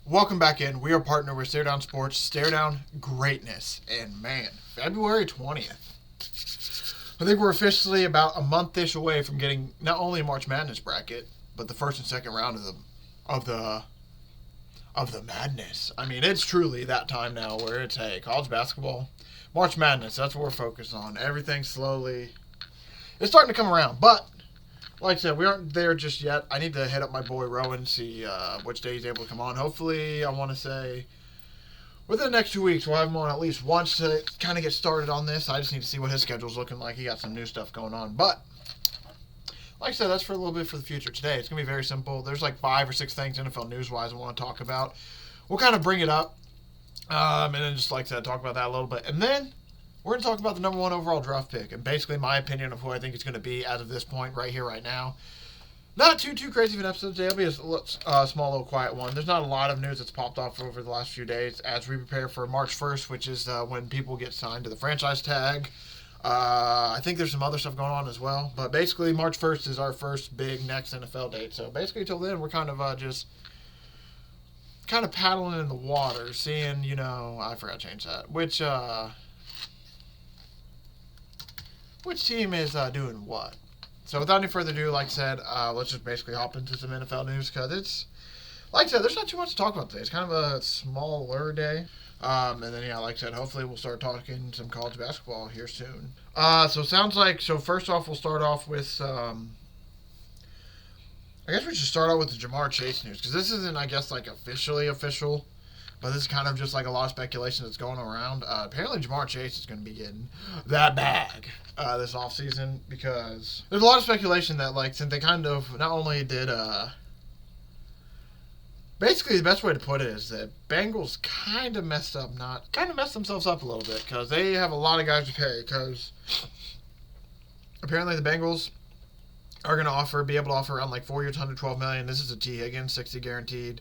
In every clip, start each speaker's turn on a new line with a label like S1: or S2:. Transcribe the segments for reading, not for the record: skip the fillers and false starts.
S1: Welcome back in. We are partnered with Stare Down Sports, Stare Down Greatness. And man, February 20th. I think we're officially about a month-ish away from getting not only a March Madness bracket, but the first and second round of the madness. I mean, it's truly that time now where it's, hey, college basketball, March Madness, that's what we're focused on. Everything slowly, it's starting to come around. But like I said, we aren't there just yet. I need to hit up my boy Rowan, see which day he's able to come on. Hopefully, I want to say within the next 2 weeks, we'll have him on at least once to kind of get started on this. I just need to see what his schedule's looking like. He got some new stuff going on. But like I said, that's for a little bit for the future. Today, it's going to be very simple. There's like 5 or 6 things NFL news-wise I want to talk about. We'll kind of bring it up. And then just like I said, talk about that a little bit. And then we're going to talk about the number 1 overall draft pick and basically my opinion of who I think it's going to be as of this point right here, right now. Not too crazy of an episode today. It'll be a small, little quiet one. There's not a lot of news that's popped off over the last few days as we prepare for March 1st, which is when people get signed to the franchise tag. I think there's some other stuff going on as well. But basically, March 1st is our first big next NFL date. So basically, until then, we're kind of just kind of paddling in the water, seeing, I forgot to change that. Which team is doing what? So without any further ado, like I said, let's just basically hop into some NFL news because it's, like I said, there's not too much to talk about today. It's kind of a smaller day. And then, like I said, hopefully we'll start talking some college basketball here soon. So first off, we'll start off with, I guess we should start out with the Jamar Chase news because this isn't, I guess, like officially official. But this is kind of just like a lot of speculation that's going around. Apparently, Jamar Chase is going to be getting that bag this offseason because there's a lot of speculation that, like, since they kind of not only did, basically the best way to put it is that Bengals kind of messed themselves up a little bit because they have a lot of guys to pay because apparently the Bengals are going to be able to offer around like 4 years, $112 million. This is a T. Higgins, 60 guaranteed.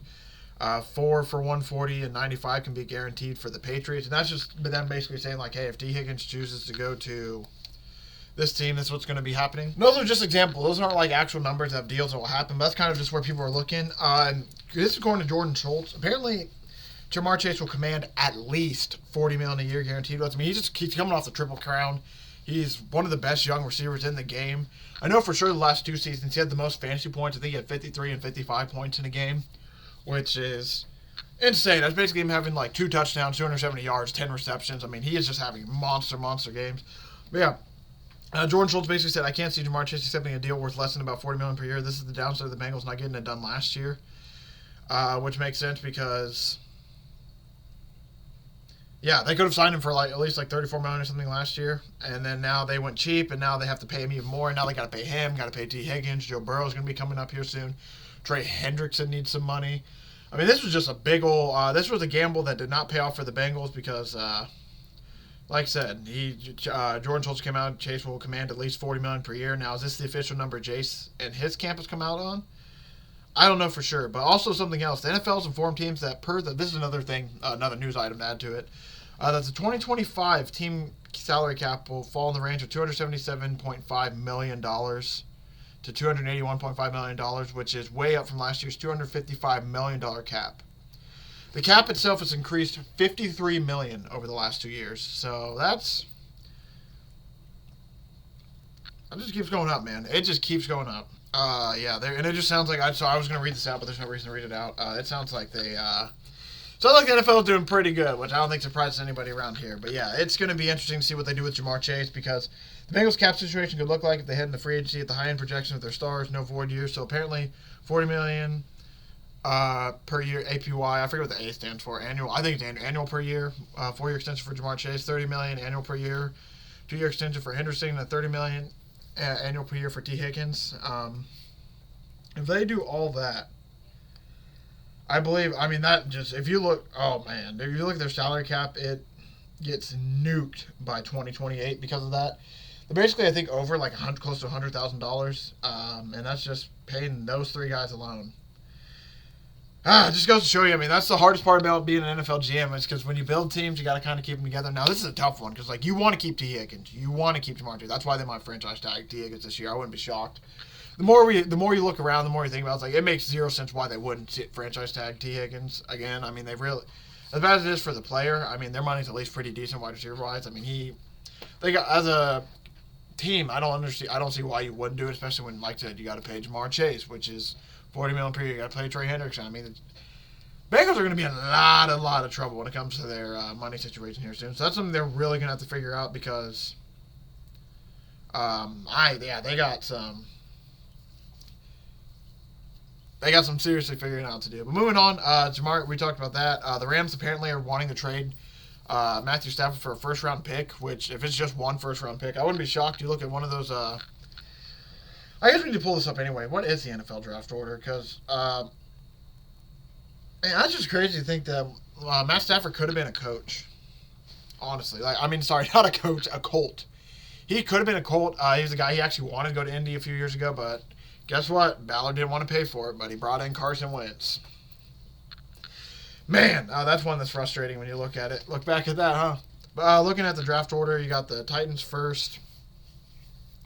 S1: 4 for 140 and 95 can be guaranteed for the Patriots. And that's just them basically saying, like, hey, if T. Higgins chooses to go to this team, that's what's going to be happening. And those are just examples. Those aren't, like, actual numbers of deals that will happen. But that's kind of just where people are looking. And this is according to Jordan Schultz. Apparently, Jamar Chase will command at least $40 million a year guaranteed. I mean, he just keeps coming off the Triple Crown. He's one of the best young receivers in the game. I know for sure the last 2 seasons he had the most fantasy points. I think he had 53 and 55 points in a game, which is insane. That's basically him having like 2 touchdowns, 270 yards, 10 receptions. I mean, he is just having monster games. But yeah, Jordan Schultz basically said, I can't see Jamar Chase accepting a deal worth less than about $40 million per year. This is the downside of the Bengals not getting it done last year, which makes sense because, yeah, they could have signed him for like at least like $34 million or something last year, and then now they went cheap, and now they have to pay him even more, and now they got to pay him, got to pay T. Higgins. Joe Burrow is going to be coming up here soon. Trey Hendrickson needs some money. I mean, this was just a big ol'... this was a gamble that did not pay off for the Bengals because, like I said, Jordan Schultz came out. Chase will command at least $40 million per year. Now, is this the official number Chase and his campus come out on? I don't know for sure. But also something else. The NFL's informed teams that this is another thing, another news item to add to it, that the 2025 team salary cap will fall in the range of $277.5 million to $281.5 million, which is way up from last year's $255 million cap. The cap itself has increased $53 million over the last 2 years. So it just keeps going up, man. It just keeps going up. And it just sounds like, I was going to read this out, but there's no reason to read it out. It sounds like the NFL is doing pretty good, which I don't think surprises anybody around here. But yeah, it's going to be interesting to see what they do with Jamar Chase because the Bengals cap situation could look like if they head into free agency at the high-end projection of their stars, no void years. So apparently $40 million per year APY. I forget what the A stands for. Annual. I think it's annual per year. 4-year extension for Jamar Chase. $30 million annual per year. 2-year extension for Henderson and $30 million annual per year for T. Higgins. If they do all that, if you look at their salary cap, it gets nuked by 2028 because of that. They're basically, I think, over like close to $100,000, and that's just paying those 3 guys alone. It just goes to show you, I mean, that's the hardest part about being an NFL GM is because when you build teams, you got to kind of keep them together. Now, this is a tough one because, like, you want to keep T. Higgins. You want to keep Jamar Chase. That's why they might franchise tag T. Higgins this year. I wouldn't be shocked. the more you look around, the more you think about it, it's like it makes zero sense why they wouldn't franchise tag T. Higgins again. I mean, they really, as bad as it is for the player, I mean, their money's at least pretty decent wide receiver wise. I mean, they got, as a team, I don't see why you wouldn't do it, especially when, like I said, you got to pay Jamar Chase, which is $40 million per year. You got to pay Trey Hendrickson. I mean, Bengals are going to be in a lot of trouble when it comes to their money situation here soon. So that's something they're really going to have to figure out because, they got some. They got some seriously figuring out to do. But moving on, Jamar, we talked about that. The Rams apparently are wanting to trade Matthew Stafford for a first-round pick, which, if it's just one first-round pick, I wouldn't be shocked. You look at one of those... I guess we need to pull this up anyway. What is the NFL draft order? Because, man, that's just crazy to think that Matt Stafford could have been a coach. Honestly. Not a coach, a Colt. He could have been a Colt. He's a guy, he actually wanted to go to Indy a few years ago, but... Guess what? Ballard didn't want to pay for it, but he brought in Carson Wentz. Man, that's one that's frustrating when you look at it. Look back at that, huh? Looking at the draft order, you got the Titans first.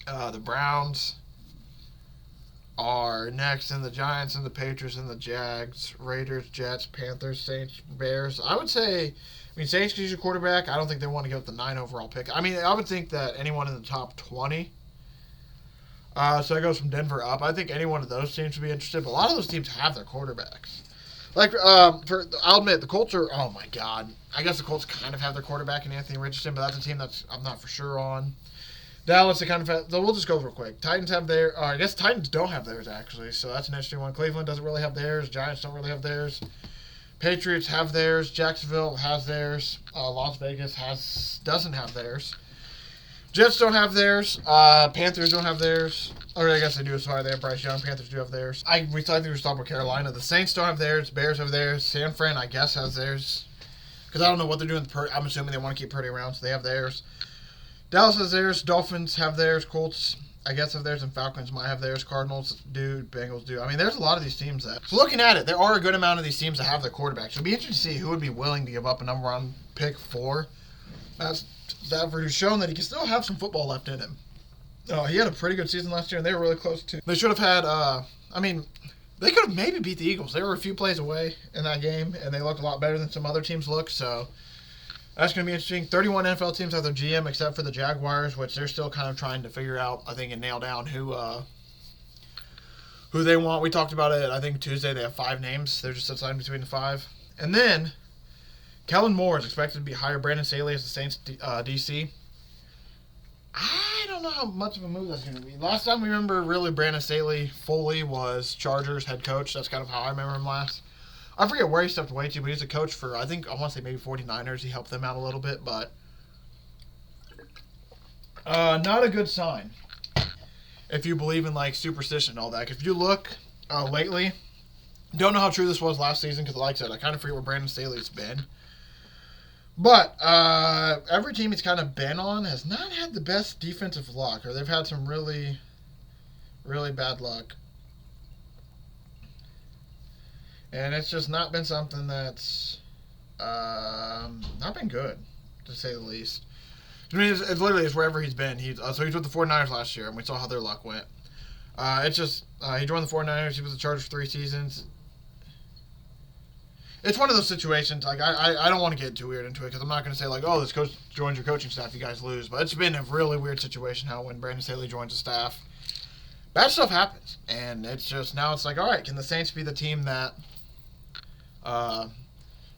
S1: The Browns are next, and the Giants and the Patriots and the Jags, Raiders, Jets, Panthers, Saints, Bears. I would say, Saints could use a quarterback. I don't think they want to go with the 9 overall pick. I would think that anyone in the top 20... so it goes from Denver up. I think any one of those teams would be interested, but a lot of those teams have their quarterbacks. I'll admit, the Colts are, oh my God. I guess the Colts kind of have their quarterback in Anthony Richardson, but that's a team I'm not for sure on. Dallas, they kind of have, so we'll just go real quick. Titans have their, I guess Titans don't have theirs actually, so that's an interesting one. Cleveland doesn't really have theirs. Giants don't really have theirs. Patriots have theirs. Jacksonville has theirs. Las Vegas doesn't have theirs. Jets don't have theirs. Panthers don't have theirs. Or I guess they do. Sorry, they have Bryce Young. Panthers do have theirs. I think we talked about Carolina. The Saints don't have theirs. Bears have theirs. San Fran, I guess, has theirs. Because I don't know what they're doing. I'm assuming they want to keep Purdy around, so they have theirs. Dallas has theirs. Dolphins have theirs. Colts, I guess, have theirs. And Falcons might have theirs. Cardinals do. Bengals do. There's a lot of these teams that... So looking at it, there are a good amount of these teams that have their quarterbacks. It'll be interesting to see who would be willing to give up a number one pick for. That's Stafford, who's shown that he can still have some football left in him. He had a pretty good season last year, and they were really close to. They should have had. They could have maybe beat the Eagles. They were a few plays away in that game, and they looked a lot better than some other teams look. So that's going to be interesting. 31 NFL teams have their GM, except for the Jaguars, which they're still kind of trying to figure out, I think, and nail down who they want. We talked about it, I think, Tuesday. They have 5 names. They're just deciding between the 5. And then Kellen Moore is expected to be hired. Brandon Staley as the Saints DC. I don't know how much of a move that's going to be. Last time we remember, really, Brandon Staley fully was Chargers head coach. That's kind of how I remember him last. I forget where he stepped away to, but he's a coach for, I want to say maybe 49ers. He helped them out a little bit, but not a good sign if you believe in, superstition and all that. If you look lately, don't know how true this was last season because, like I said, I kind of forget where Brandon Staley's been. But every team he's kind of been on has not had the best defensive luck, or they've had some really, really bad luck. And it's just not been something that's not been good, to say the least. It's literally wherever he's been. So he was with the 49ers last year, and we saw how their luck went. He joined the 49ers. He was the Chargers for 3 seasons. It's one of those situations, I don't want to get too weird into it, because I'm not going to say, this coach joins your coaching staff, you guys lose. But it's been a really weird situation how when Brandon Staley joins the staff, bad stuff happens. And it's just, now it's all right, can the Saints be the team that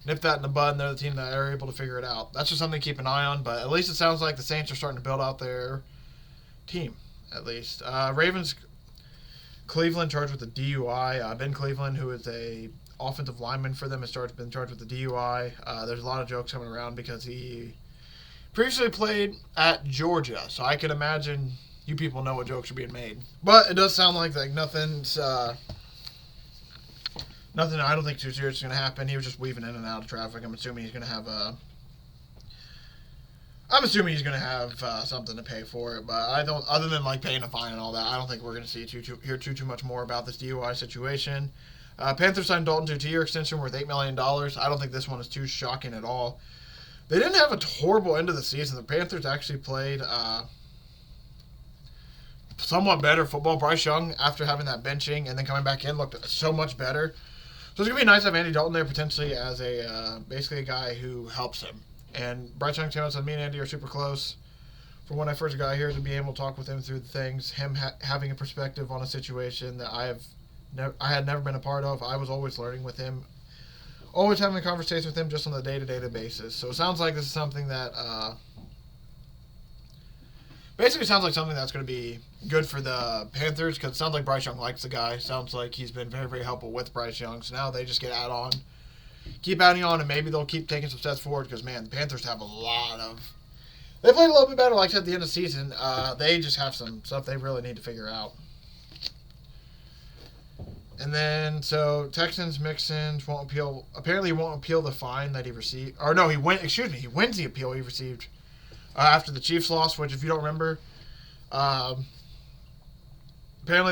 S1: nip that in the bud, and they're the team that are able to figure it out? That's just something to keep an eye on, but at least it sounds like the Saints are starting to build out their team, at least. Ravens, Cleveland charged with a DUI. Ben Cleveland, who is a offensive lineman for them, has been charged with the DUI. There's a lot of jokes coming around because he previously played at Georgia, so I can imagine you people know what jokes are being made. But it does sound like nothing's nothing I don't think too serious is going to happen. He was just weaving in and out of traffic. I'm assuming he's going to have something to pay for it, but I don't. Other than paying a fine and all that, I don't think we're going to see hear too much more about this DUI situation. Panthers signed Dalton to a 2-year extension worth $8 million. I don't think this one is too shocking at all. They didn't have a horrible end of the season. The Panthers actually played somewhat better football. Bryce Young, after having that benching and then coming back in, looked so much better. So it's going to be nice to have Andy Dalton there potentially as a basically a guy who helps him. And Bryce Young came out and said, me and Andy are super close. From when I first got here, to be able to talk with him through the things, him having a perspective on a situation that I had never been a part of. I was always learning with him, always having a conversation with him just on the day-to-day basis. So it sounds like this is something that basically sounds like something that's going to be good for the Panthers, because it sounds like Bryce Young likes the guy. Sounds like he's been very, very helpful with Bryce Young. So now they just get keep adding on, and maybe they'll keep taking some steps forward, because, man, the Panthers have a lot of... They played a little bit better, like I said, at the end of the season. They just have some stuff they really need to figure out. And then, so, Texans, Mixon apparently won't appeal the fine that he received. Or no, he wins the appeal he received after the Chiefs loss, which, if you don't remember, apparently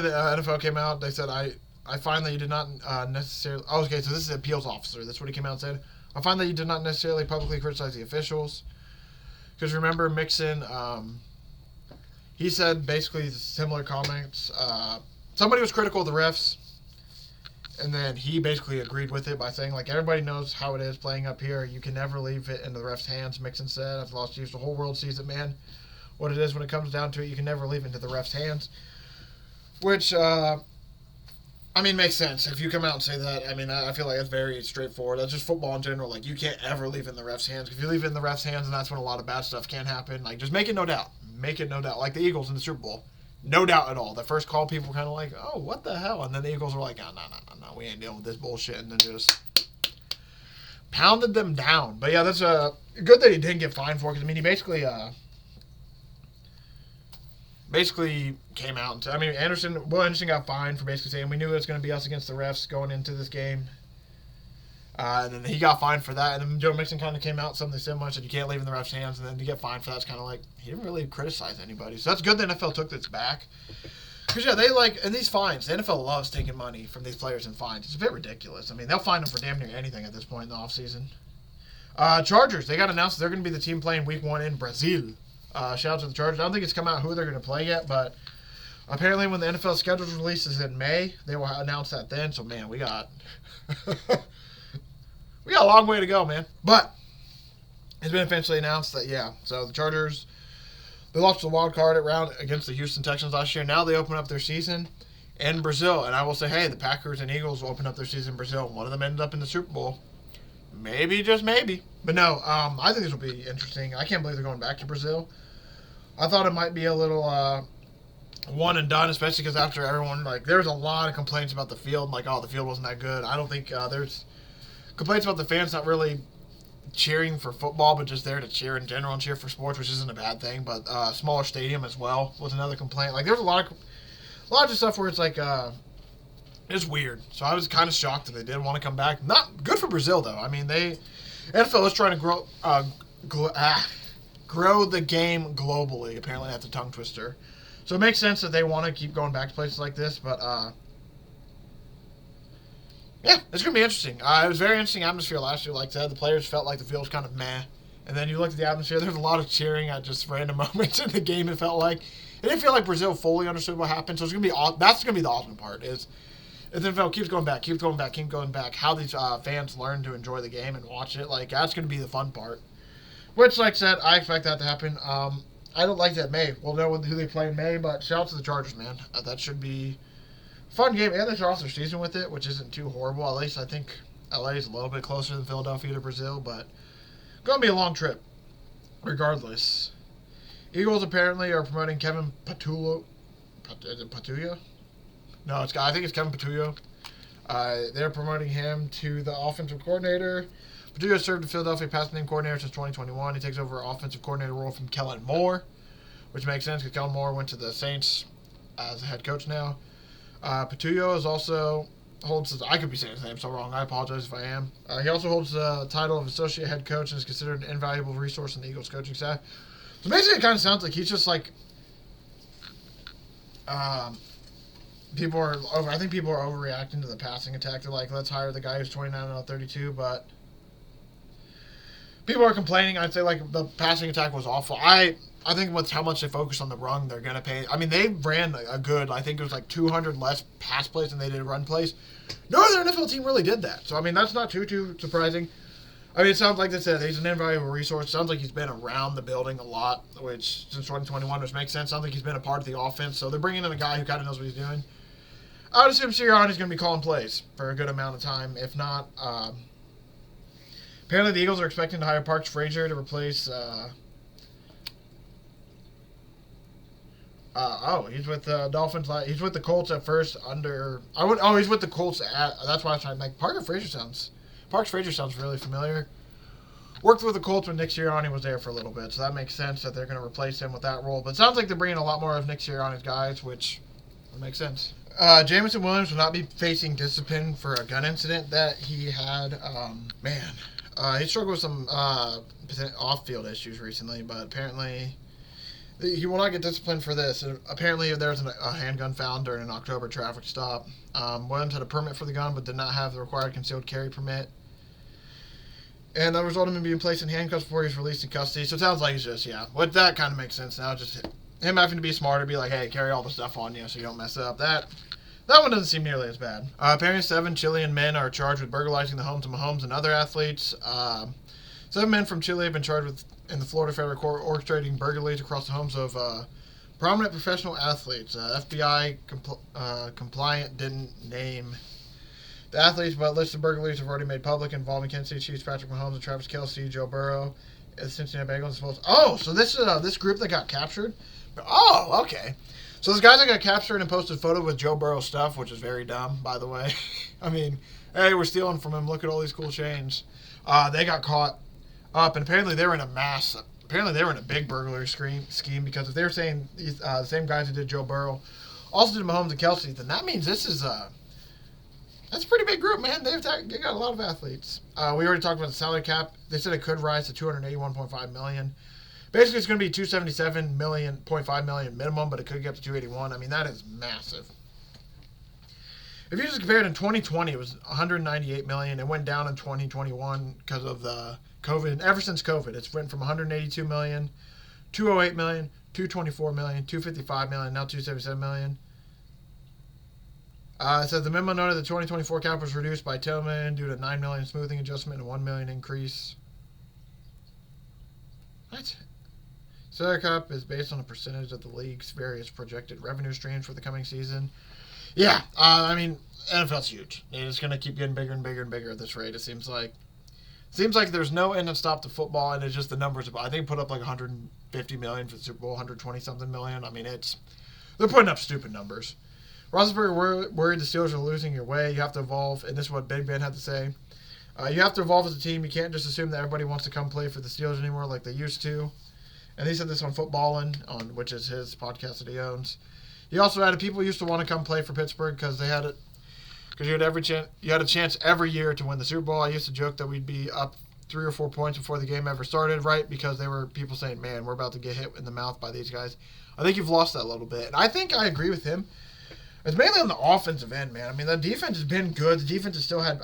S1: the NFL came out. They said, I find that you did not necessarily... Oh, okay, so this is the appeals officer. That's what he came out and said. I find that you did not necessarily publicly criticize the officials. Because remember, Mixon, he said basically similar comments. Somebody was critical of the refs, and then he basically agreed with it by saying, like, everybody knows how it is playing up here. You can never leave it into the refs' hands, Mixon said. After the lost Chiefs, the whole world sees it, man. What it is when it comes down to it, you can never leave it into the refs' hands. Which, I mean, makes sense. If you come out and say that, I mean, I feel like that's very straightforward. That's just football in general. Like, you can't ever leave it in the refs' hands. If you leave it in the refs' hands, then that's when a lot of bad stuff can happen. Like, just make it no doubt. Make it no doubt. Like the Eagles in the Super Bowl. No doubt at all. The first call, people were kind of like, oh, what the hell? And then the Eagles were like, oh, no, we ain't dealing with this bullshit. And then just pounded them down. But, yeah, that's good that he didn't get fined for it. Because, I mean, he basically came out and said, I mean, Will Anderson got fined for basically saying we knew it was going to be us against the refs going into this game. And then he got fined for that. And then Joe Mixon kind of came out something similar, said you can't leave in the refs' hands. And then to get fined for that, it's kind of like he didn't really criticize anybody. So that's good the NFL took this back. Because, yeah, and these fines, the NFL loves taking money from these players in fines. It's a bit ridiculous. I mean, they'll fine them for damn near anything at this point in the offseason. Chargers, they got announced they're going to be the team playing Week 1 in Brazil. Shout out to the Chargers. I don't think it's come out who they're going to play yet, but apparently when the NFL schedule releases in May, they will announce that then. So, man, we got we got a long way to go, man. But it's been officially announced that, yeah. So the Chargers, they lost the wild card round against the Houston Texans last year. Now they open up their season in Brazil. And I will say, hey, the Packers and Eagles will open up their season in Brazil. One of them ended up in the Super Bowl. Maybe, just maybe. But no, I think this will be interesting. I can't believe they're going back to Brazil. I thought it might be a little one and done, especially because after everyone, like, there's a lot of complaints about the field. Like, oh, the field wasn't that good. I don't think there's complaints about the fans not really cheering for football, but just there to cheer in general and cheer for sports, which isn't a bad thing. But smaller stadium as well was another complaint. Like, there's a lot of stuff where it's like it's weird. So I was kind of shocked that they didn't want to come back. Not good for Brazil though. I mean, NFL is trying to grow the game globally. Apparently, that's a tongue twister. So it makes sense that they want to keep going back to places like this. But yeah, it's going to be interesting. It was a very interesting atmosphere last year. Like I said, the players felt like the field was kind of meh. And then you look at the atmosphere, there's a lot of cheering at just random moments in the game, it felt like. It didn't feel like Brazil fully understood what happened. So it's that's going to be the awesome part. Is if the NFL keeps going back, how these fans learn to enjoy the game and watch it. Like, that's going to be the fun part. Which, like I said, I expect that to happen. I don't like that May. We'll know who they play in May, but shout out to the Chargers, man. That should be a fun game. And they start off their season with it, which isn't too horrible. At least I think LA is a little bit closer than Philadelphia to Brazil, but going to be a long trip, regardless. Eagles apparently are promoting Kevin Patullo. Is it Patullo? No, I think it's Kevin Patullo. They're promoting him to the offensive coordinator. Patullo served as Philadelphia passing game coordinator since 2021. He takes over offensive coordinator role from Kellen Moore, which makes sense because Kellen Moore went to the Saints as a head coach now. Patullo is also holds, I could be saying his name so wrong, I apologize if I am. He also holds the title of associate head coach and is considered an invaluable resource in the Eagles coaching staff. So basically it kind of sounds like he's just like, I think people are overreacting to the passing attack. They're like, let's hire the guy who's 29 out of 32, but people are complaining. I'd say like the passing attack was awful. I think with how much they focus on the run, they're gonna pay. I mean, they ran a good. I think it was like 200 less pass plays than they did run plays. No other NFL team really did that. So I mean, that's not too surprising. I mean, it sounds like they said he's an invaluable resource. Sounds like he's been around the building a lot, which since 2021, which makes sense. Sounds like he's been a part of the offense. So they're bringing in a guy who kind of knows what he's doing. I would assume Sirianni's going to be calling plays for a good amount of time. If not, apparently the Eagles are expecting to hire Parks Frazier to replace. He's with the Dolphins. He's with the Colts at first. He's with the Colts. That's why I was trying to make Parks Frazier sounds really familiar. Worked with the Colts when Nick Sirianni was there for a little bit, so that makes sense that they're going to replace him with that role. But it sounds like they're bringing a lot more of Nick Sirianni's guys, which makes sense. Jamison Williams will not be facing discipline for a gun incident that he had. He struggled with some off-field issues recently, but apparently he will not get disciplined for this. Apparently there was a handgun found during an October traffic stop. Williams had a permit for the gun, but did not have the required concealed carry permit. And that resulted in him being placed in handcuffs before he was released in custody. So it sounds like it's just, but that kind of makes sense now. Just him having to be smarter, be like, hey, carry all the stuff on you so you don't mess up. That one doesn't seem nearly as bad. Apparently 7 Chilean men are charged with burglarizing the homes of Mahomes and other athletes. 7 men from Chile have been charged with, in the Florida federal court, orchestrating burglaries across the homes of prominent professional athletes. FBI compliant didn't name the athletes, but a list of burglaries have already made public involving Kansas City Chiefs Patrick Mahomes and Travis Kelce, Joe Burrow, and the Cincinnati Bengals. So this is this group that got captured. Oh, okay. So this guy that got captured and posted a photo with Joe Burrow stuff, which is very dumb, by the way. I mean, hey, we're stealing from him. Look at all these cool chains. They got caught up, and apparently they were in a big burglary scheme, because if they're saying these the same guys who did Joe Burrow also did Mahomes and Kelce, then that means this is that's a pretty big group, man. They got a lot of athletes. We already talked about the salary cap. They said it could rise to $281.5 million. Basically, it's going to be $277.5 million minimum, but it could get up to $281. I mean, that is massive. If you just compare it in 2020, it was $198 million. It went down in 2021 because of the COVID. Ever since COVID, it's went from $182 million, $208 million, $224 million, $255 million, now $277 million. It says the memo noted the 2024 cap was reduced by $10 million due to $9 million smoothing adjustment and $1 million increase. What? Salary cap is based on a percentage of the league's various projected revenue streams for the coming season. Yeah, I mean, NFL's huge. It's going to keep getting bigger and bigger and bigger at this rate. It seems like there's no end and stop to football, and it's just the numbers. I think put up like $150 million for the Super Bowl, 120 something million. I mean, they're putting up stupid numbers. Roethlisberger worried the Steelers are losing your way. You have to evolve, and this is what Big Ben had to say. You have to evolve as a team. You can't just assume that everybody wants to come play for the Steelers anymore like they used to. And he said this on Footballin', which is his podcast that he owns. He also added people used to want to come play for Pittsburgh because they had it. Because you had a chance every year to win the Super Bowl. I used to joke that we'd be up 3 or 4 points before the game ever started, right? Because there were people saying, "Man, we're about to get hit in the mouth by these guys." I think you've lost that a little bit, and I think I agree with him. It's mainly on the offensive end, man. I mean, the defense has been good. The defense has still had.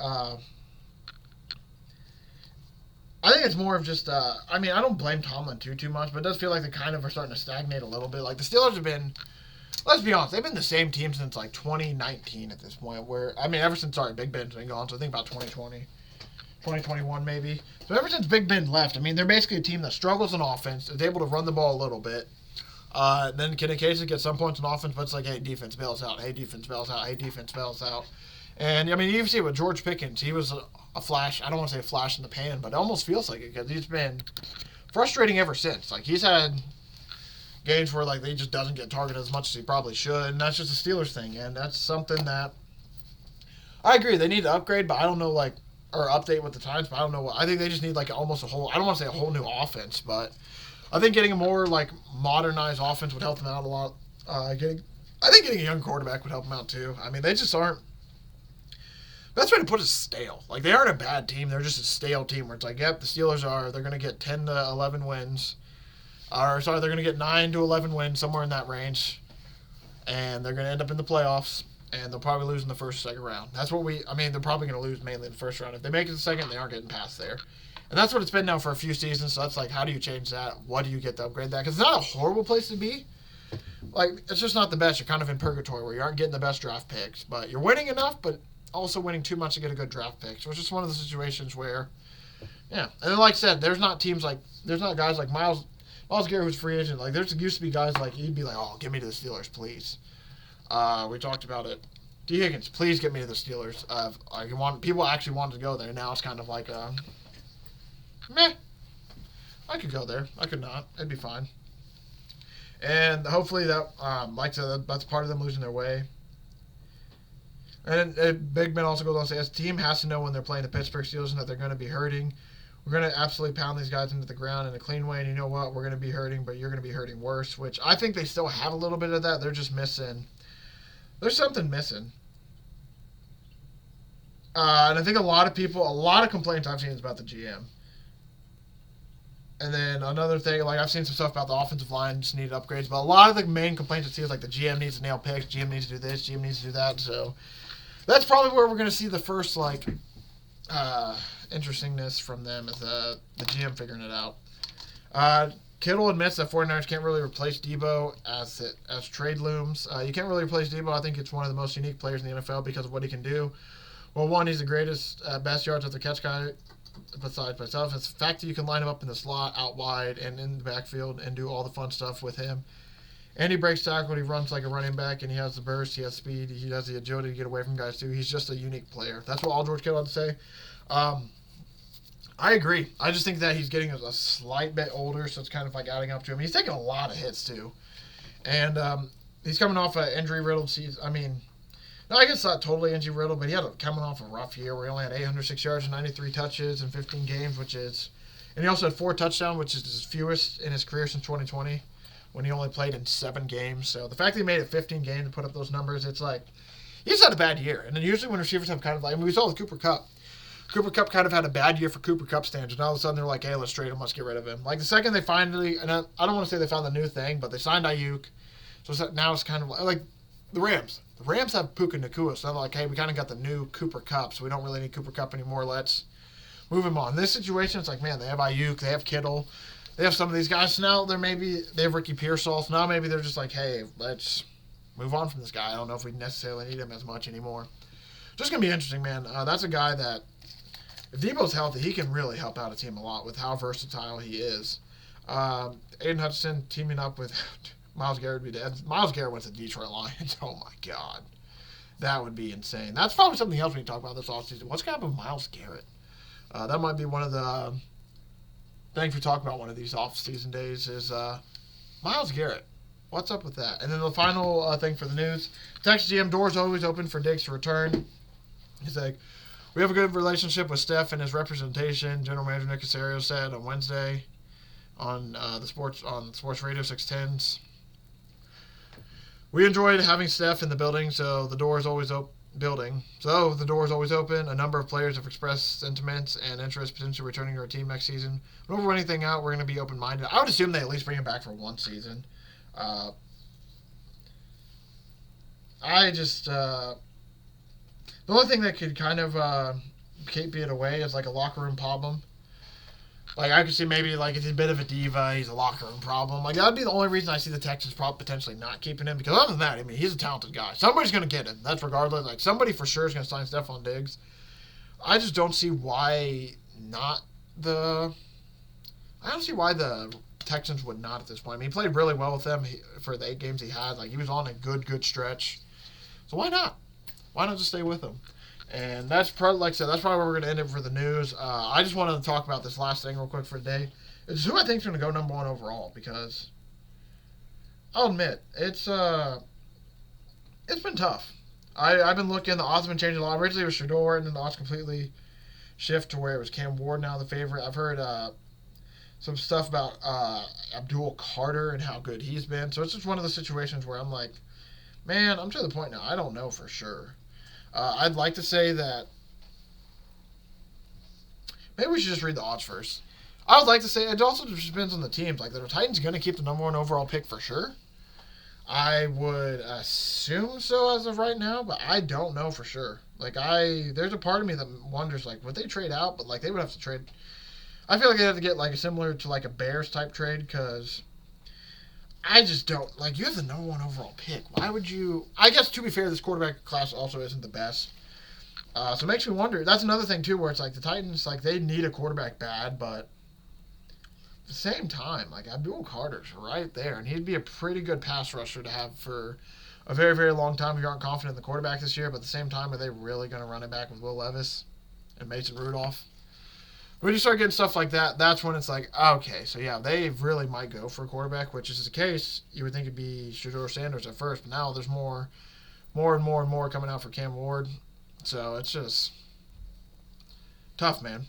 S1: I think it's more of just. I mean, I don't blame Tomlin too much, but it does feel like they kind of are starting to stagnate a little bit. Like the Steelers have been. Let's be honest, they've been the same team since like 2019 at this point. Ever since Big Ben's been gone, so I think about 2020, 2021 maybe. So ever since Big Ben left, I mean, they're basically a team that struggles on offense, is able to run the ball a little bit, then can occasionally get some points on offense, but it's like, hey, defense bails out, hey, defense bails out, hey, defense bails out. And I mean, you even see it with George Pickens. He was a flash. I don't want to say a flash in the pan, but it almost feels like it because he's been frustrating ever since. Like he's had games where like he just doesn't get targeted as much as he probably should, and that's just a Steelers thing, and that's something that I agree they need to upgrade, but I don't know or update with the times, but I don't know what I think they just need almost a whole. I don't want to say a whole new offense, but I think getting a more modernized offense would help them out a lot. I think getting a young quarterback would help them out too. I mean, they just aren't. Best way to put it is stale. Like they aren't a bad team; they're just a stale team where it's like, yep, the Steelers they're going to get 10 to 11 wins. They're going to get 9 to 11 wins, somewhere in that range. And they're going to end up in the playoffs. And they'll probably lose in the first or second round. That's what they're probably going to lose mainly in the first round. If they make it to the second, they aren't getting past there. And that's what it's been now for a few seasons. So that's like, how do you change that? What do you get to upgrade that? Because it's not a horrible place to be. Like, it's just not the best. You're kind of in purgatory where you aren't getting the best draft picks. But you're winning enough, but also winning too much to get a good draft pick. So it's just one of the situations where, yeah. And then, like I said, there's not guys like Miles Garrett, who's free agent. Like, there used to be guys like, he'd be like, oh, get me to the Steelers, please. We talked about it. D. Higgins, please get me to the Steelers. People actually wanted to go there. Now it's kind of like, meh. I could go there. I could not. It'd be fine. And hopefully that, like I said, that's part of them losing their way. And Big Ben also goes on to say, as a team has to know when they're playing the Pittsburgh Steelers and that they're going to be hurting. We're going to absolutely pound these guys into the ground in a clean way. And you know what? We're going to be hurting, but you're going to be hurting worse, which I think they still have a little bit of that. They're just missing. There's something missing. And I think a lot of complaints I've seen is about the GM. And then another thing, like I've seen some stuff about the offensive line just needed upgrades, but a lot of the main complaints I see is like the GM needs to nail picks, GM needs to do this, GM needs to do that. So that's probably where we're going to see the first like interestingness from them is the GM figuring it out. Kittle admits that 49ers can't really replace Debo as trade looms. You can't really replace Debo. I think it's one of the most unique players in the NFL because of what he can do. Well, one, he's the greatest, best yards after catch guy besides myself. It's the fact that you can line him up in the slot, out wide, and in the backfield and do all the fun stuff with him. And he breaks tackle. He runs like a running back, and he has the burst. He has speed. He has the agility to get away from guys, too. He's just a unique player. That's what all George Kittle had to say. I agree. I just think that he's getting a slight bit older, so it's kind of like adding up to him. He's taking a lot of hits, too. And he's coming off an injury-riddled season. I mean, no, I guess not totally injury-riddled, but he had coming off a rough year where he only had 806 yards and 93 touches in 15 games, and he also had 4 touchdowns, which is his fewest in his career since 2020, when he only played in 7 games. So the fact that he made it 15 games to put up those numbers, it's like, he's had a bad year. And then usually when receivers have kind of like, I mean, we saw with Cooper Kupp. Cooper Kupp kind of had a bad year for Cooper Kupp standards. And all of a sudden they're like, hey, let's trade him, let's get rid of him. Like the second they finally, and I don't want to say they found the new thing, but they signed Ayuk. So now it's kind of like the Rams. The Rams have Puka Nacua, so they're like, hey, we kind of got the new Cooper Kupp, so we don't really need Cooper Kupp anymore. Let's move him on. In this situation, it's like, man, they have Ayuk, they have Kittle, they have some of these guys. So now they have Ricky Pearsall, so now maybe they're just like, hey, let's move on from this guy. I don't know if we necessarily need him as much anymore. Just going to be interesting, man. That's a guy that, if Debo's healthy, he can really help out a team a lot with how versatile he is. Aiden Hutchinson teaming up with Myles Garrett would be dead. Myles Garrett went to Detroit Lions. Oh, my God. That would be insane. That's probably something else we need to talk about this offseason. What's going to happen with Myles Garrett? That might be one of the things we talk about one of these offseason days is Myles Garrett. What's up with that? And then the final thing for the news. Texas GM, doors always open for Diggs to return. He's like, we have a good relationship with Steph and his representation. General Manager Nick Caserio said on Wednesday on Sports Radio 610s. We enjoyed having Steph in the building, so the door is always open. A number of players have expressed sentiments and interest potentially returning to our team next season. Whenever we rule anything out, we're going to be open-minded. I would assume they at least bring him back for one season. The only thing that could kind of keep it away is like a locker room problem. Like, I could see maybe, like, if he's a bit of a diva, he's a locker room problem. Like, that would be the only reason I see the Texans potentially not keeping him. Because other than that, I mean, he's a talented guy. Somebody's going to get him. That's regardless. Like, somebody for sure is going to sign Stephon Diggs. I just don't see why the Texans would not at this point. I mean, he played really well with them for the 8 games he had. Like, he was on a good stretch. So why not? Why not just stay with him? And that's probably, like I said, that's probably where we're going to end it for the news. I just wanted to talk about this last thing real quick for today. It's who I think is going to go number 1 overall, because I'll admit, it's been tough. I've been looking, the odds have been changing a lot. Originally it was Shador, and then the odds completely shift to where it was Cam Ward now the favorite. I've heard some stuff about Abdul Carter and how good he's been. So it's just one of the situations where I'm like, man, I'm to the point now, I don't know for sure. I'd like to say that maybe we should just read the odds first. I would like to say it also just depends on the teams. Like, the Titans going to keep the number 1 overall pick for sure. I would assume so as of right now, but I don't know for sure. Like, there's a part of me that wonders, like, would they trade out? But, like, they would have to trade. I feel like they have to get like a similar to like a Bears type trade because I just don't like you have the number 1 overall pick. Why would you? I guess to be fair, this quarterback class also isn't the best. So it makes me wonder. That's another thing too, where it's like the Titans, like they need a quarterback bad, but at the same time, like Abdul Carter's right there, and he'd be a pretty good pass rusher to have for a very, very long time if you aren't confident in the quarterback this year. But at the same time, are they really going to run it back with Will Levis and Mason Rudolph? When you start getting stuff like that, that's when it's like, okay, so yeah, they really might go for a quarterback, which is the case. You would think it'd be Shedeur Sanders at first, but now there's more and more coming out for Cam Ward. So it's just tough, man.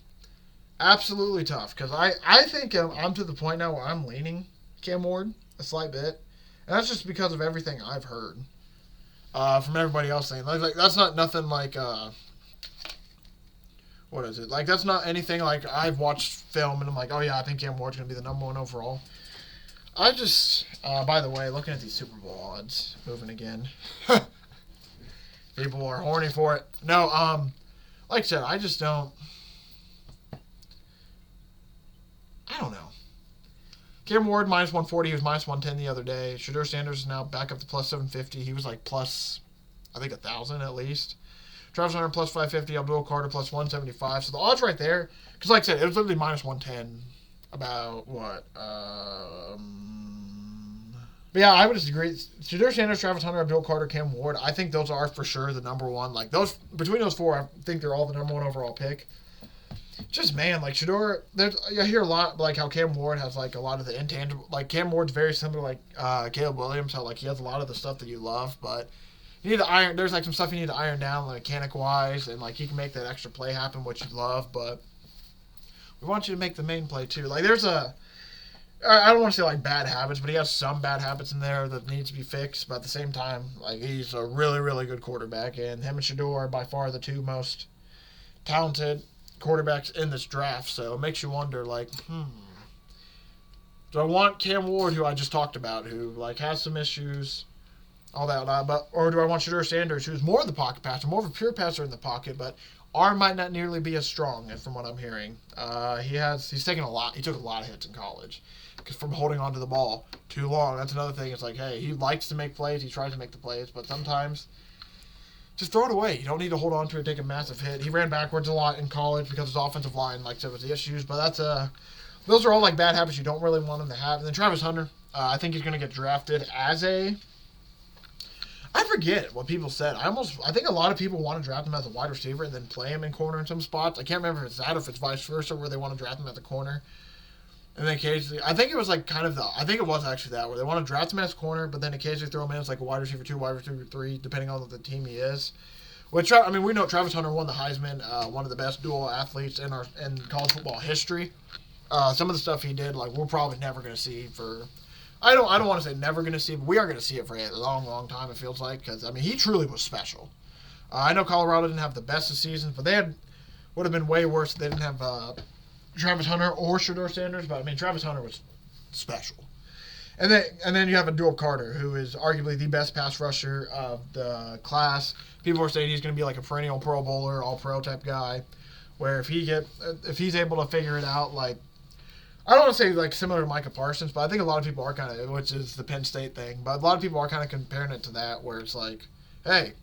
S1: Absolutely tough. Because I think I'm to the point now where I'm leaning Cam Ward a slight bit. And that's just because of everything I've heard from everybody else saying. Like that's not nothing like, what is it? Like, that's not anything like I've watched film and I'm like, oh yeah, I think Cam Ward's going to be the number 1 overall. I just, by the way, looking at these Super Bowl odds, moving again. People are horny for it. No, like I said, I just don't. I don't know. Cam Ward minus 140. He was minus 110 the other day. Shedeur Sanders is now back up to plus 750. He was like plus, I think 1,000 at least. Travis Hunter plus 550. Abdul Carter plus 175. So the odds right there, because like I said, it was literally minus 110. About what? But yeah, I would disagree. Shedeur Sanders, Travis Hunter, Abdul Carter, Cam Ward. I think those are for sure the number 1. Like those between those 4, I think they're all the number 1 overall pick. Just man, like Shedeur, I hear a lot like how Cam Ward has like a lot of the intangible. Like Cam Ward's very similar like Caleb Williams, how like he has a lot of the stuff that you love, but you need to iron. There's like some stuff you need to iron down, like mechanic wise, and like he can make that extra play happen, which you love. But we want you to make the main play too. Like there's I don't want to say like bad habits, but he has some bad habits in there that needs to be fixed. But at the same time, like he's a really, really good quarterback, and him and Shedeur are by far the 2 most talented quarterbacks in this draft. So it makes you wonder, like, do I want Cam Ward, who I just talked about, who like has some issues, all that, or do I want Shedeur Sanders, who's more of the pocket passer, more of a pure passer in the pocket, but arm might not nearly be as strong, from what I'm hearing. He's taken a lot. He took a lot of hits in college from holding onto the ball too long. That's another thing. It's like, hey, he likes to make plays. He tries to make the plays, but sometimes just throw it away. You don't need to hold on to it, take a massive hit. He ran backwards a lot in college because his offensive line, like I said, was the issues. But those are all like bad habits you don't really want him to have. And then Travis Hunter, I think he's going to get drafted as I forget what people said. I think a lot of people want to draft him as a wide receiver and then play him in corner in some spots. I can't remember if it's that or if it's vice versa, where they want to draft him at the corner. And then occasionally, I think it was like kind of I think it was actually that, where they want to draft him as corner, but then occasionally throw him in as like a wide receiver 2, wide receiver 3, depending on the team he is. Which, I mean, we know Travis Hunter won the Heisman, one of the best dual athletes in college football history. Some of the stuff he did, like, we're probably never going to see for, I don't want to say never going to see, but we are going to see it for a long, long time, it feels like, because, I mean, he truly was special. I know Colorado didn't have the best of seasons, but would have been way worse if they didn't have Travis Hunter or Shedeur Sanders, but I mean, Travis Hunter was special. And then you have Abdul Carter, who is arguably the best pass rusher of the class. People are saying he's going to be like a perennial Pro Bowler, All-Pro type guy, where if he's able to figure it out, like, I don't want to say like similar to Micah Parsons, but I think a lot of people are kind of, which is the Penn State thing, but a lot of people are kind of comparing it to that, where it's like, hey,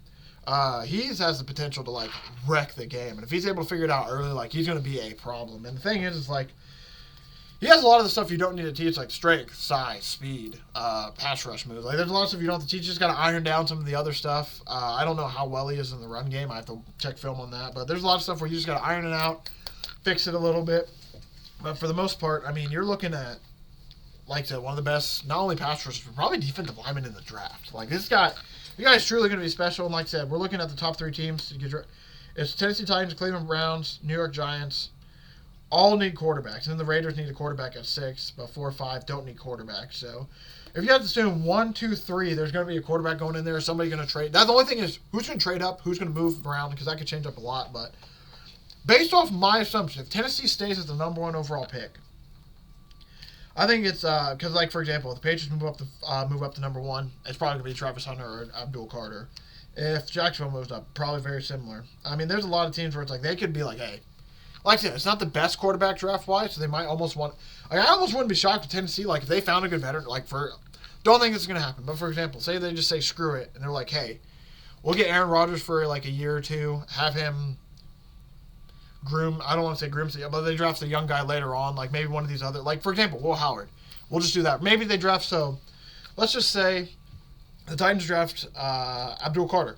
S1: he has the potential to like wreck the game, and if he's able to figure it out early, like he's going to be a problem. And the thing is like he has a lot of the stuff you don't need to teach, like strength, size, speed, pass rush moves. Like there's a lot of stuff you don't have to teach. You just got to iron down some of the other stuff. I don't know how well he is in the run game. I have to check film on that, but there's a lot of stuff where you just got to iron it out, fix it a little bit. But for the most part, I mean, you're looking at, like I said, one of the best, not only pass rushers, but probably defensive linemen in the draft. Like this guy. You guys truly going to be special, and like I said, we're looking at the top 3 teams. It's Tennessee Titans, Cleveland Browns, New York Giants. All need quarterbacks, and then the Raiders need a quarterback at 6, but 4 or 5 don't need quarterbacks. So if you have to assume 1, 2, 3, there's going to be a quarterback going in there. Somebody going to trade. That's the only thing is who's going to trade up, who's going to move around, because that could change up a lot. But based off my assumption, if Tennessee stays as the number 1 overall pick, I think it's because, like, for example, if the Patriots move up to number 1, it's probably going to be Travis Hunter or Abdul Carter. If Jacksonville moves up, probably very similar. I mean, there's a lot of teams where it's like they could be like, hey, like I said, it's not the best quarterback draft-wise, so they might almost want... Like, I almost wouldn't be shocked with Tennessee, like, if they found a good veteran, like, for... Don't think this is going to happen, but for example, say they just say, screw it, and they're like, hey, we'll get Aaron Rodgers for, like, a year or two, have him groom... I don't want to say groom, but they draft a young guy later on, like, maybe one of these other... Like, for example, Will Howard. We'll just do that. Maybe they draft, so... Let's just say the Titans draft Abdul Carter.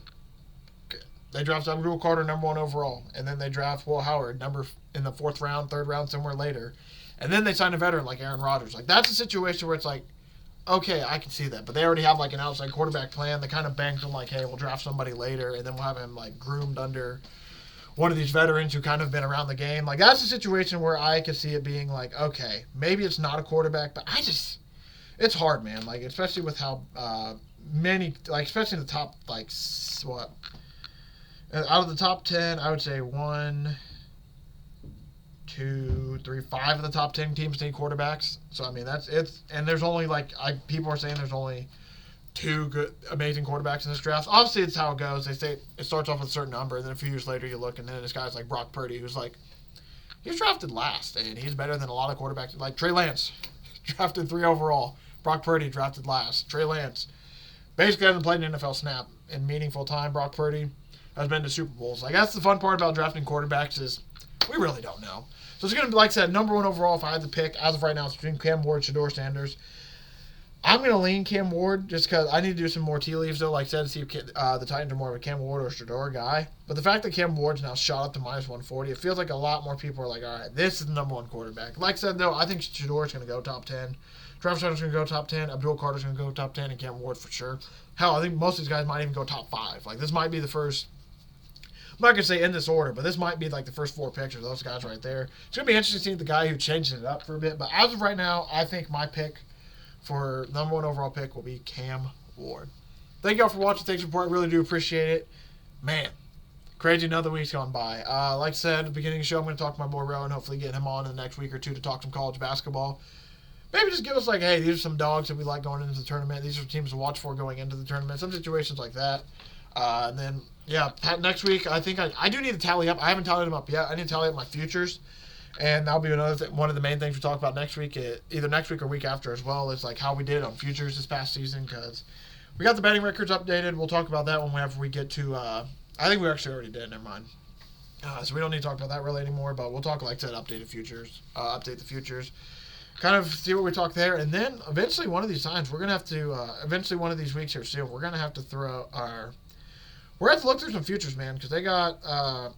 S1: They draft Abdul Carter number 1 overall, and then they draft Will Howard in the 4th round, 3rd round, somewhere later, and then they sign a veteran like Aaron Rodgers. Like, that's a situation where it's like, okay, I can see that, but they already have like an outside quarterback plan. They kind of banked on like, hey, we'll draft somebody later, and then we'll have him like groomed under one of these veterans who kind of been around the game. Like, that's a situation where I could see it being like, okay, maybe it's not a quarterback, but it's hard, man. Like, especially with how many, like, especially in the top, like, what? Out of the top 10, I would say 1, 2, 3, 5 of the top 10 teams need quarterbacks. So, I mean, and there's only, like, people are saying there's only 2 good, amazing quarterbacks in this draft. Obviously, it's how it goes. They say it starts off with a certain number, and then a few years later you look, and then this guy's like Brock Purdy, who's like, he's drafted last, and he's better than a lot of quarterbacks. Like Trey Lance, drafted 3 overall. Brock Purdy drafted last. Trey Lance basically hasn't played an NFL snap in meaningful time. Brock Purdy has been to Super Bowls. Like, that's the fun part about drafting quarterbacks is we really don't know. So it's going to be, like I said, number 1 overall if I had to pick. As of right now, it's between Cam Ward and Shedeur Sanders. I'm going to lean Cam Ward just because I need to do some more tea leaves, though, like I said, to see if the Titans are more of a Cam Ward or Shedeur guy. But the fact that Cam Ward's now shot up to minus 140, it feels like a lot more people are like, all right, this is the number 1 quarterback. Like I said, though, I think Shedeur's going to go top 10. Travis Hunter's going to go top 10. Abdul Carter's going to go top 10, and Cam Ward for sure. Hell, I think most of these guys might even go top 5. Like, this might be the first... I'm not going to say in this order, but this might be like the first 4 picks of those guys right there. It's going to be interesting to see the guy who changes it up for a bit. But as of right now, I think my pick for number 1 overall pick will be Cam Ward. Thank y'all for watching. Thanks for support. Really do appreciate it. Man, crazy another week's gone by. Like I said at the beginning of the show, I'm going to talk to my boy Rowan. Hopefully get him on in the next week or 2 to talk some college basketball. Maybe just give us like, hey, these are some dogs that we like going into the tournament. These are teams to watch for going into the tournament. Some situations like that. And then, yeah, next week, I think I do need to tally up. I haven't tallied them up yet. I need to tally up my futures. And that'll be one of the main things we talk about next week, either next week or week after as well, is like how we did on futures this past season, because we got the betting records updated. We'll talk about that whenever we get to, I think we actually already did, never mind. So we don't need to talk about that really anymore, but we'll talk, like I said, update the futures. Kind of see what we talk there, and then eventually one of these times, we're going to have to, eventually one of these weeks here soon, we're going to have to we're going to have to look through some futures, man, because they got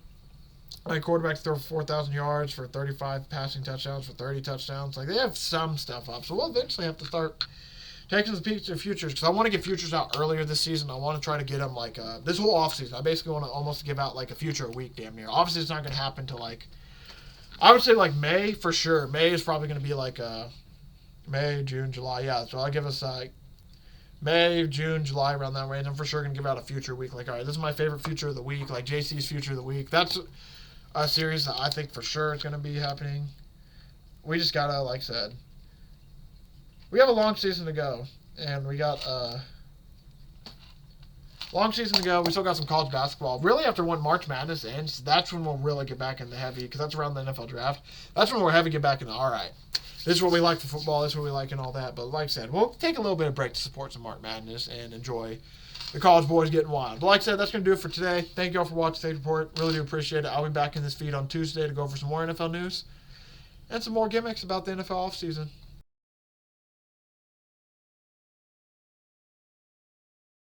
S1: like quarterbacks throw for 4,000 yards for 35 passing touchdowns for 30 touchdowns. Like, they have some stuff up. So we'll eventually have to start taking some peeks at futures, because I want to get futures out earlier this season. I want to try to get them, like, this whole offseason. I basically want to almost give out, like, a future a week, damn near. Obviously, it's not going to happen till, like, I would say, like, May for sure. May is probably going to be, like, May, June, July. Yeah, so I'll give us, like, May, June, July, around that range. I'm for sure going to give out a future week. Like, all right, this is my favorite future of the week. Like, JC's future of the week. That's a series that I think for sure is going to be happening. We just got to, like I said, we have a long season to go. And we got long season to go. We still got some college basketball. Really, after when March Madness ends, that's when we'll really get back into heavy, because that's around the NFL draft. That's when we're heavy get back into, all right, this is what we like for football, this is what we like and all that. But like I said, we'll take a little bit of break to support some March Madness and enjoy the college boys getting wild. But like I said, that's going to do it for today. Thank you all for watching today's report. Really do appreciate it. I'll be back in this feed on Tuesday to go over some more NFL news and some more gimmicks about the NFL offseason.